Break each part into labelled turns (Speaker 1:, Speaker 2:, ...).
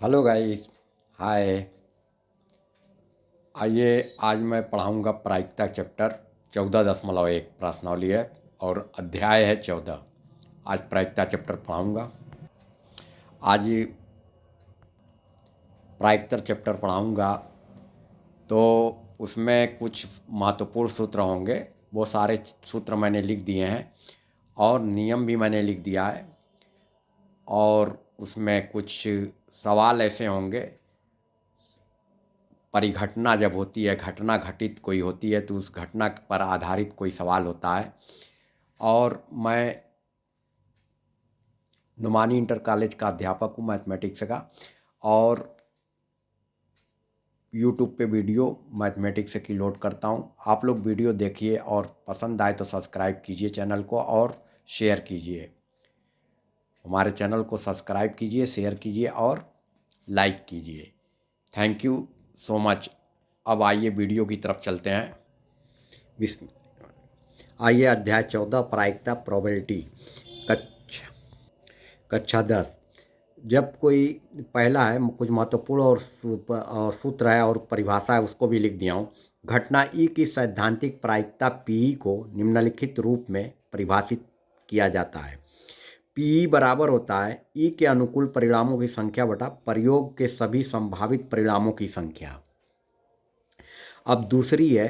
Speaker 1: Hello guys. हाय। आइए, आज मैं पढ़ाऊंगा प्रायिकता चैप्टर 14.1 प्रश्नावली है और अध्याय है 14। आज प्रायिकता चैप्टर पढ़ाऊंगा। आज प्रायिकता चैप्टर पढ़ाऊंगा तो उसमें कुछ महत्वपूर्ण सूत्र होंगे। वो सारे सूत्र मैंने लिख दिए हैं और नियम भी मैंने लिख दिया है। और उसमें कुछ सवाल ऐसे होंगे। परिघटना जब होती है, घटना घटित कोई होती है तो उस घटना पर आधारित कोई सवाल होता है। और मैं नुमानी इंटर कॉलेज का अध्यापक हूँ मैथमेटिक्स का, और यूट्यूब पे वीडियो मैथमेटिक्स की लोड करता हूँ। आप लोग वीडियो देखिए और पसंद आए तो सब्सक्राइब कीजिए चैनल को और शेयर कीजिए। हमारे चैनल को सब्सक्राइब कीजिए, शेयर कीजिए और लाइक कीजिए। Thank you so much. अब आइए वीडियो की तरफ चलते हैं। आइए अध्याय 14 प्रायिकता प्रोबेबिलिटी कक्षा 10। जब कोई पहला है कुछ महत्वपूर्ण और सूत्र है और परिभाषा है, उसको भी लिख दिया हूँ। घटना ई की सैद्धांतिक प्रायिकता पी को निम्नलिखित रूप में परिभाषित किया जाता है। पी बराबर होता है ई के अनुकूल परिणामों की संख्या बटा प्रयोग के सभी संभावित परिणामों की संख्या। अब दूसरी है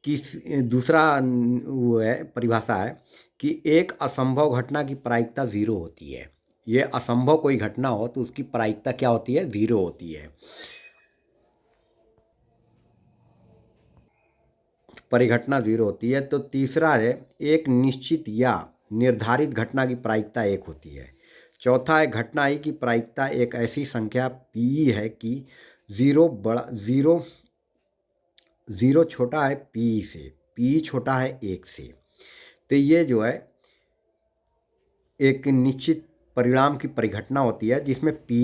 Speaker 1: कि दूसरा वो है परिभाषा है कि एक असंभव घटना की प्रायिकता 0 होती है। ये असंभव कोई घटना हो तो उसकी प्रायिकता क्या होती है? 0 होती है। परिघटना 0 होती है। तो तीसरा है एक निश्चित या निर्धारित घटना की प्रायिकता 1 होती है। चौथा है घटना ई की प्रायिकता एक ऐसी संख्या पी है कि जीरो छोटा है पी से, पी छोटा है 1 से। तो ये जो है एक निश्चित परिणाम की परिघटना होती है जिसमें पी।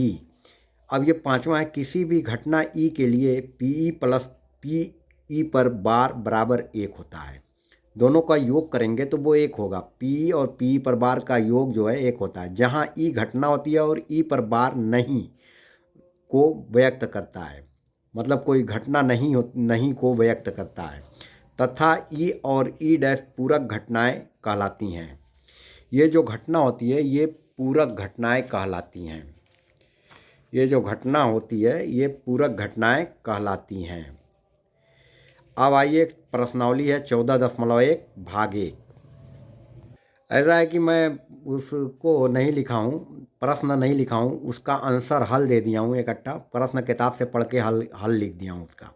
Speaker 1: अब ये पांचवा है किसी भी घटना ई के लिए पी प्लस पी ई पर बार बराबर 1 होता है। दोनों का योग करेंगे तो वो 1 होगा। पी और पी पर बार का योग जो है 1 होता है। जहाँ ई घटना होती है और ई पर बार नहीं को व्यक्त करता है, मतलब कोई घटना नहीं को व्यक्त करता है, तथा ई और ई डैश पूरक घटनाएं कहलाती हैं। ये जो घटना होती है ये पूरक घटनाएं कहलाती हैं। ये जो घटना होती है ये पूरक घटनाएं कहलाती हैं। अब आइए प्रश्नावली है 14.1 भाग 1। ऐसा है कि मैं उसको नहीं लिखा हूँ, प्रश्न नहीं लिखा हूँ, उसका आंसर हल दे दिया हूँ इकट्ठा। प्रश्न किताब से पढ़ के हल लिख दिया हूँ उसका।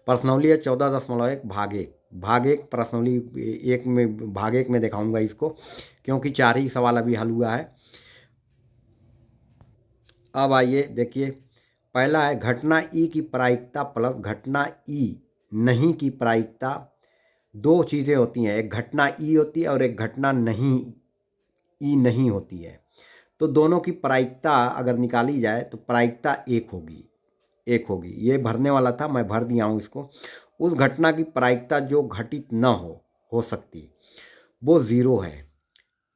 Speaker 1: प्रश्नावली है 14.1 भाग 1। भाग 1 प्रश्नावली एक में भाग 1 में दिखाऊंगा इसको, क्योंकि 4 ही सवाल अभी हल हुआ है। अब आइए देखिए, पहला है घटना ई की प्रायिकता प्लस घटना ई नहीं की प्रायिकता। दो चीज़ें होती हैं, एक घटना ई होती है और एक घटना नहीं होती है। तो दोनों की प्रायिकता अगर निकाली जाए तो प्रायिकता 1 होगी। ये भरने वाला था, मैं भर दिया हूँ इसको। उस घटना की प्रायिकता जो घटित न हो सकती, वो 0 है।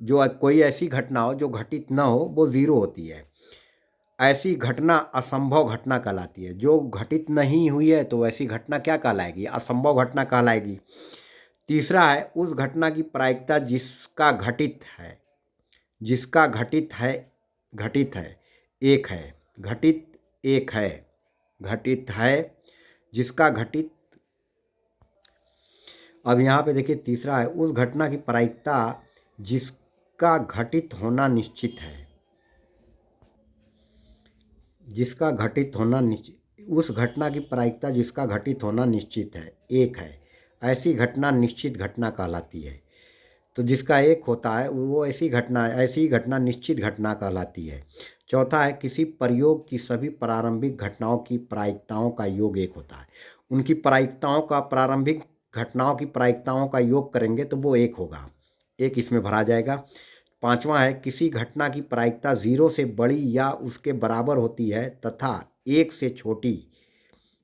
Speaker 1: जो कोई ऐसी घटना हो जो घटित न हो वो 0 होती है। ऐसी घटना असंभव घटना कहलाती है। जो घटित नहीं हुई है तो वैसी घटना क्या कहलाएगी? असंभव घटना कहलाएगी। तीसरा है उस घटना की प्रायिकता जिसका घटित है एक है। घटित है जिसका घटित। अब यहाँ पे देखिए तीसरा है उस घटना की प्रायिकता जिसका घटित होना निश्चित है। उस घटना की प्रायिकता जिसका घटित होना निश्चित है 1 है। ऐसी घटना निश्चित घटना कहलाती है। तो जिसका 1 होता है वो ऐसी घटना निश्चित घटना कहलाती है। चौथा है किसी प्रयोग की सभी प्रारंभिक घटनाओं की प्रायिकताओं का योग 1 होता है। उनकी प्रारंभिक घटनाओं की प्रायिकताओं का योग करेंगे तो वो 1 होगा। 1 इसमें भरा जाएगा। पांचवा है किसी घटना की प्रायिकता 0 से बड़ी या उसके बराबर होती है तथा 1 से छोटी।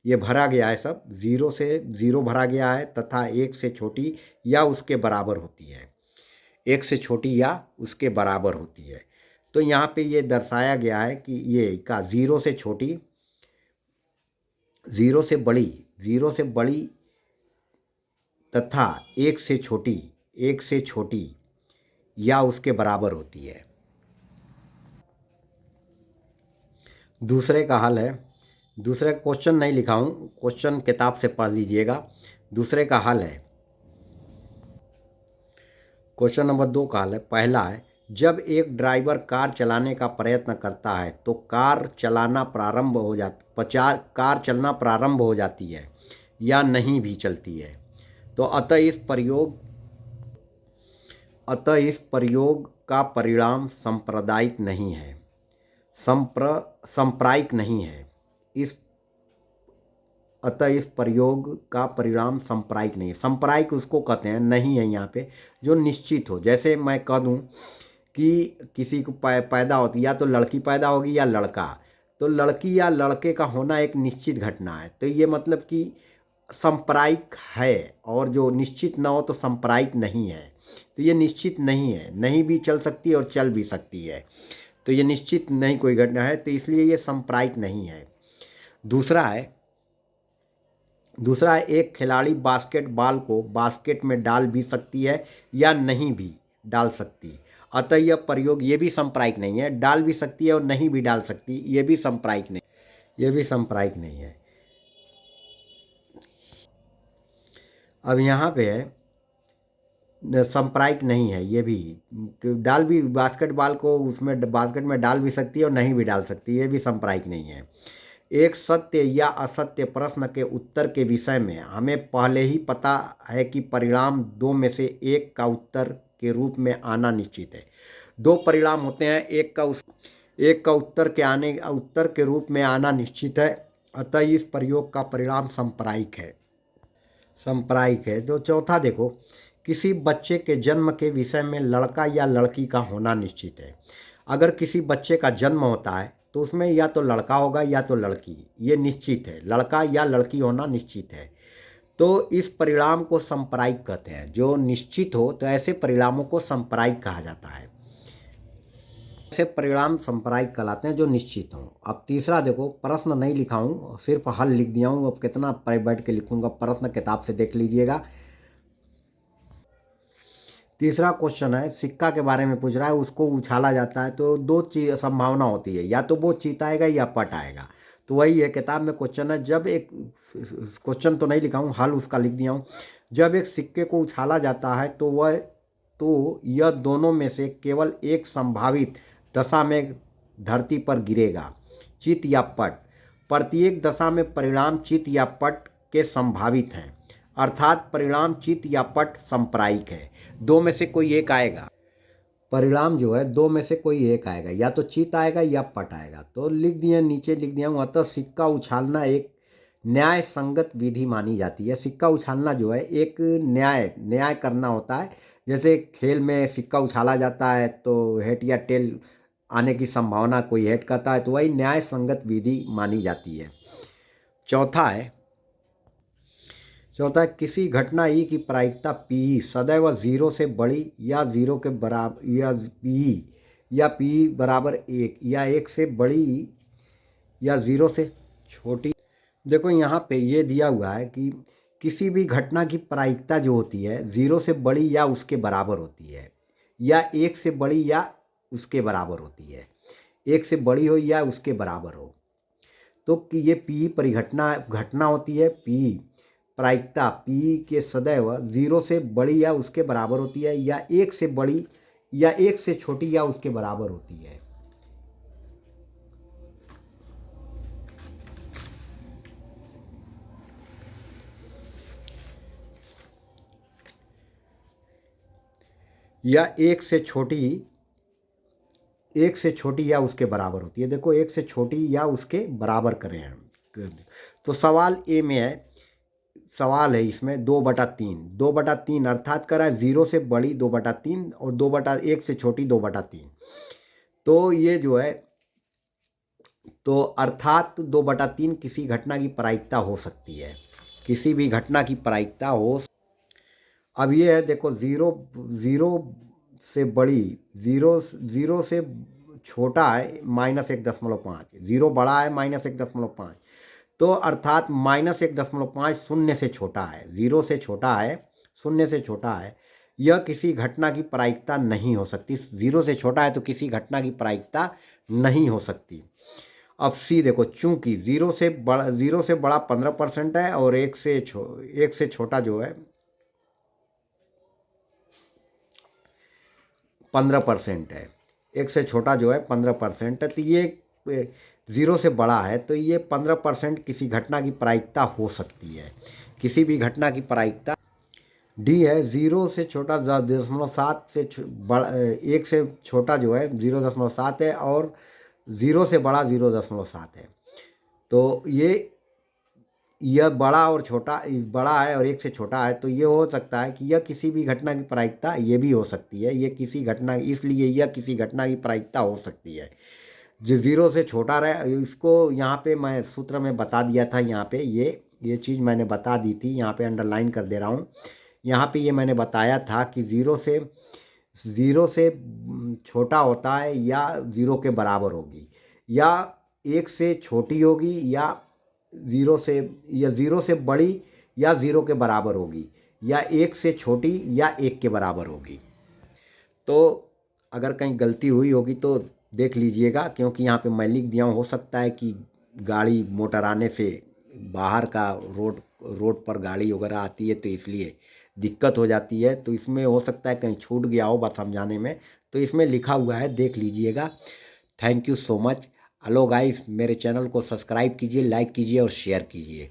Speaker 1: ये भरा गया है सब, 0 भरा गया है तथा 1 से छोटी या उसके बराबर होती है। 1 से छोटी या उसके बराबर होती है। तो यहाँ पे ये दर्शाया गया है कि ये का ज़ीरो से छोटी, ज़ीरो से बड़ी, ज़ीरो से बड़ी तथा एक से छोटी, एक से छोटी या उसके बराबर होती है। दूसरे का हल है, दूसरे क्वेश्चन नहीं लिखा हूँ, क्वेश्चन किताब से पढ़ लीजिएगा। दूसरे का हल है, क्वेश्चन नंबर 2 का हल है, पहला है, जब एक ड्राइवर कार चलाने का प्रयत्न करता है तो कार चलना प्रारंभ हो जाती है या नहीं भी चलती है। तो अतः इस प्रयोग का परिणाम सांप्रदायिक नहीं है, सांप्रायिक नहीं है। इस अतः इस प्रयोग का परिणाम सांप्रायिक नहीं है। सांप्रायिक उसको कहते हैं, नहीं है यहाँ पे, जो निश्चित हो। जैसे मैं कह दूँ कि किसी को पैदा होती, या तो लड़की पैदा होगी या लड़का, तो लड़की या लड़के का होना एक निश्चित घटना है। तो ये मतलब कि सांप्रायिक है, और जो निश्चित ना हो तो सांप्रायिक नहीं है। तो ये निश्चित नहीं है, नहीं भी चल सकती है और चल भी सकती है। तो ये निश्चित नहीं कोई घटना है, तो इसलिए ये सांप्रायिक नहीं है। दूसरा है एक खिलाड़ी बास्केटबॉल को बास्केट में डाल भी सकती है या नहीं भी डाल सकती। अतः यह प्रयोग, ये भी सांप्रायिक नहीं है। डाल भी सकती है और नहीं भी डाल सकती, ये भी सांप्रायिक नहीं, ये भी सांप्रायिक नहीं है। अब यहाँ पे है सांप्रायिक नहीं है ये भी, डाल भी बास्केटबॉल को उसमें बास्केट में डाल भी सकती है और नहीं भी डाल सकती, ये भी सांप्रायिक नहीं है। एक सत्य या असत्य प्रश्न के उत्तर के विषय में हमें पहले ही पता है कि परिणाम दो में से एक का उत्तर के रूप में आना निश्चित है। दो परिणाम होते हैं, एक का उत्तर के रूप में आना निश्चित है। अतः इस प्रयोग का परिणाम सांप्रायिक है। तो चौथा देखो, किसी बच्चे के जन्म के विषय में लड़का या लड़की का होना निश्चित है। अगर किसी बच्चे का जन्म होता है तो उसमें या तो लड़का होगा या तो लड़की, ये निश्चित है, लड़का या लड़की होना निश्चित है। तो इस परिणाम को सांप्रायिक कहते हैं। जो निश्चित हो तो ऐसे परिणामों को सांप्रायिक कहा जाता है। ऐसे परिणाम सांप्रायिक कहलाते हैं जो निश्चित हों। अब तीसरा देखो, प्रश्न नहीं लिखा हूँ, सिर्फ हल लिख दिया हूँ। अब कितना बैठ के लिखूंगा, प्रश्न किताब से देख लीजिएगा। तीसरा क्वेश्चन है, सिक्का के बारे में पूछ रहा है, उसको उछाला जाता है तो दो चीज संभावना होती है, या तो वो जीत आएगा या पट आएगा। तो वही है, किताब में क्वेश्चन है, जब एक, क्वेश्चन तो नहीं लिखा हूँ, हल उसका लिख दिया हूँ। जब एक सिक्के को उछाला जाता है तो यह दोनों में से केवल एक संभावित दशा में धरती पर गिरेगा, चित या पट। प्रत्येक दशा में परिणाम चित या पट के संभावित हैं, अर्थात परिणाम चित या पट सांप्रायिक है। दो में से कोई एक आएगा, परिणाम जो है दो में से कोई एक आएगा, या तो चित आएगा या पट आएगा। तो लिख दिए, नीचे लिख दिया हूँ, अतः सिक्का उछालना एक न्याय संगत विधि मानी जाती है। सिक्का उछालना जो है एक न्याय करना होता है। जैसे खेल में सिक्का उछाला जाता है तो हेड या टेल आने की संभावना, कोई हेड करता है, तो वही न्याय संगत विधि मानी जाती है। चौथा, किसी घटना ई की प्रायिकता पी सदैव जीरो से बड़ी या जीरो के बराबर, या पी बराबर एक, या एक से बड़ी या जीरो से छोटी। देखो यहाँ पे ये दिया हुआ है कि किसी भी घटना की प्रायिकता जो होती है जीरो से बड़ी या उसके बराबर होती है, या एक से बड़ी या उसके बराबर होती है। एक से बड़ी हो या उसके बराबर हो, तो कि ये पी परिघटना घटना होती है। पी प्रायिकता पी के सदैव जीरो से बड़ी या उसके बराबर होती है, या एक से बड़ी या एक से छोटी या उसके बराबर होती है। या एक से छोटी या उसके बराबर होती है। देखो, एक से छोटी या उसके बराबर करें हम। तो सवाल ए में है, सवाल है इसमें 2/3, 2/3 अर्थात करा है जीरो से बड़ी 2/3 और 2/1 से छोटी 2/3। तो ये जो है, तो अर्थात 2/3 किसी घटना की प्रायिकता हो सकती है, किसी भी घटना की प्रायिकता हो। अब ये है, देखो, जीरो जीरो से बड़ी, जीरो जीरो से छोटा है -1.5, 0 बड़ा है -1.5, तो अर्थात -1.5 शून्य से छोटा है, 0 से छोटा है, शून्य से छोटा है। यह किसी घटना की प्रायिकता नहीं हो सकती। 0 से छोटा है तो किसी घटना की प्रायिकता नहीं हो सकती। अब सी देखो, चूंकि 0 से बड़ा 15% है और 1 से छोटा जो है 15% है, 1 से छोटा जो है 15% है, तो ये 0 से बड़ा है तो ये 15% किसी घटना की प्रायिकता हो सकती है। किसी भी घटना की प्रायिकता डी है, 0 से छोटा 0.7 से बड़ा, 1 से छोटा जो है 0.7 है और 0 से बड़ा 0.7 है। तो यह बड़ा और छोटा, बड़ा है और 1 से छोटा है, तो ये हो सकता है कि यह किसी भी घटना की प्रायिकता ये भी हो सकती है। ये किसी घटना, इसलिए यह किसी घटना की प्रायिकता हो सकती है जो 0 से छोटा रहे। इसको यहाँ पे मैं सूत्र में बता दिया था, यहाँ पे ये चीज़ मैंने बता दी थी, यहाँ पे अंडरलाइन कर दे रहा हूँ। यहाँ पे ये मैंने बताया था कि 0 से छोटा होता है या 0 के बराबर होगी, या 1 से छोटी होगी, या 0 से बड़ी या 0 के बराबर होगी, या 1 से छोटी या 1 के बराबर होगी। तो अगर कहीं गलती हुई होगी तो देख लीजिएगा, क्योंकि यहाँ पे मैं लिख दिया हूँ। हो सकता है कि गाड़ी मोटर आने से बाहर का रोड पर गाड़ी वगैरह आती है तो इसलिए दिक्कत हो जाती है, तो इसमें हो सकता है कहीं छूट गया हो बात समझाने में, तो इसमें लिखा हुआ है, देख लीजिएगा। Thank you so much. Hello guys, मेरे चैनल को सब्सक्राइब कीजिए, लाइक कीजिए और शेयर कीजिए,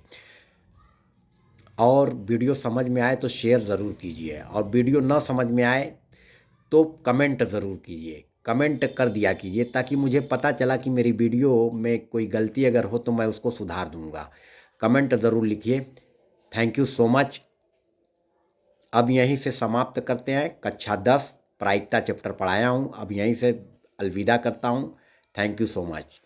Speaker 1: और वीडियो समझ में आए तो शेयर ज़रूर कीजिए, और वीडियो ना समझ में आए तो कमेंट ज़रूर कीजिए, कमेंट कर दिया कीजिए, ताकि मुझे पता चला कि मेरी वीडियो में कोई गलती अगर हो तो मैं उसको सुधार दूंगा। कमेंट ज़रूर लिखिए। Thank you so much. अब यहीं से समाप्त करते हैं। कक्षा 10 प्रायिकता चैप्टर पढ़ाया हूँ, अब यहीं से अलविदा करता हूँ। Thank you so much.